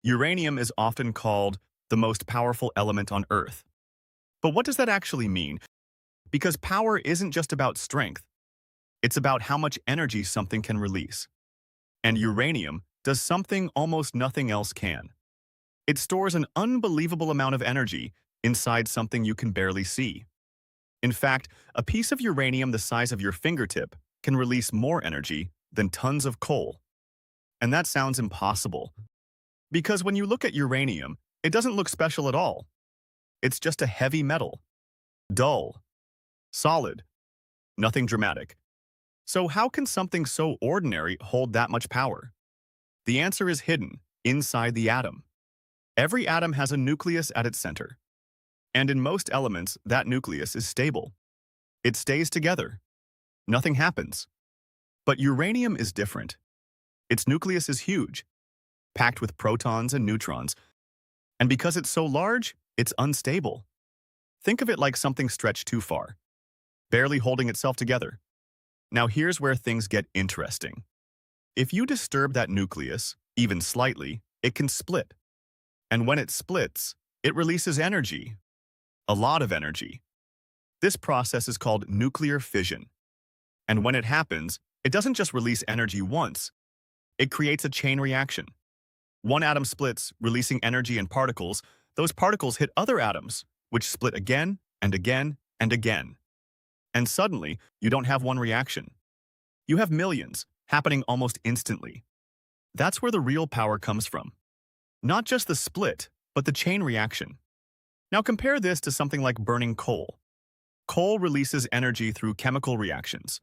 Uranium is often called the most powerful element on Earth. But what does that actually mean? Because power isn't just about strength, it's about how much energy something can release. And uranium does something almost nothing else can. It stores an unbelievable amount of energy inside something you can barely see. In fact, a piece of uranium the size of your fingertip can release more energy than tons of coal. And that sounds impossible. Because when you look at uranium, it doesn't look special at all. It's just a heavy metal. Dull. Solid. Nothing dramatic. So how can something so ordinary hold that much power? The answer is hidden inside the atom. Every atom has a nucleus at its center. And in most elements, that nucleus is stable. It stays together. Nothing happens. But uranium is different. Its nucleus is huge, packed with protons and neutrons. And because it's so large, it's unstable. Think of it like something stretched too far, barely holding itself together. Now here's where things get interesting. If you disturb that nucleus, even slightly, it can split. And when it splits, it releases energy. A lot of energy. This process is called nuclear fission. And when it happens, it doesn't just release energy once. It creates a chain reaction. One atom splits, releasing energy and particles. Those particles hit other atoms, which split again and again and again. And suddenly, you don't have one reaction. You have millions, happening almost instantly. That's where the real power comes from. Not just the split, but the chain reaction. Now compare this to something like burning coal. Coal releases energy through chemical reactions,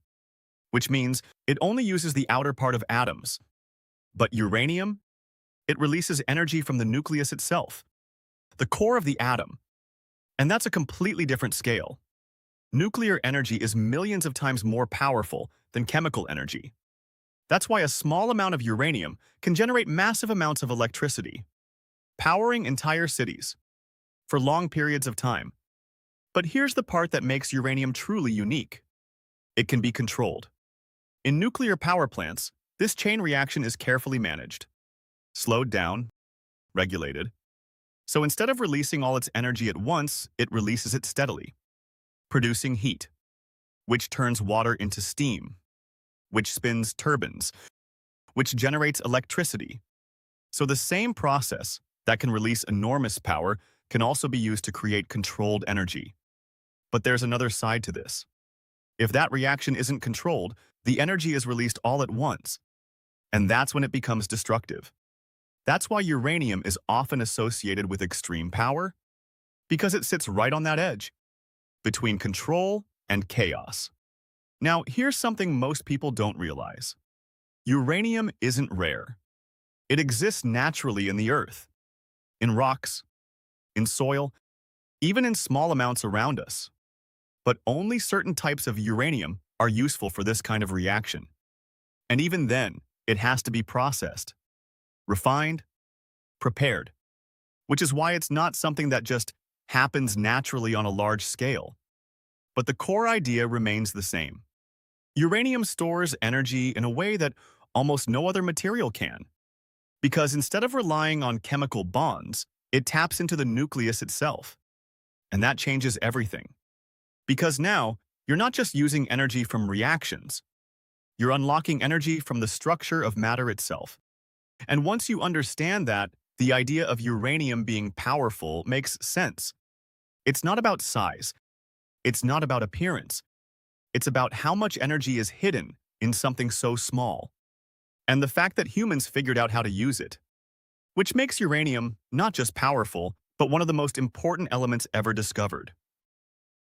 which means it only uses the outer part of atoms. But uranium? It releases energy from the nucleus itself, the core of the atom. And that's a completely different scale. Nuclear energy is millions of times more powerful than chemical energy. That's why a small amount of uranium can generate massive amounts of electricity, powering entire cities for long periods of time. But here's the part that makes uranium truly unique. It can be controlled. In nuclear power plants, this chain reaction is carefully managed, slowed down, regulated. So instead of releasing all its energy at once, it releases it steadily, producing heat, which turns water into steam, which spins turbines, which generates electricity. So the same process that can release enormous power can also be used to create controlled energy. But there's another side to this. If that reaction isn't controlled, the energy is released all at once, and that's when it becomes destructive. That's why uranium is often associated with extreme power, because it sits right on that edge, between control and chaos. Now, here's something most people don't realize. Uranium isn't rare. It exists naturally in the earth, in rocks, in soil, even in small amounts around us. But only certain types of uranium are useful for this kind of reaction. And even then, it has to be processed, refined, prepared, which is why it's not something that just happens naturally on a large scale. But the core idea remains the same. Uranium stores energy in a way that almost no other material can, because instead of relying on chemical bonds, it taps into the nucleus itself. And that changes everything. Because now, you're not just using energy from reactions, you're unlocking energy from the structure of matter itself. And once you understand that, the idea of uranium being powerful makes sense. It's not about size. It's not about appearance. It's about how much energy is hidden in something so small. And the fact that humans figured out how to use it, which makes uranium not just powerful, but one of the most important elements ever discovered.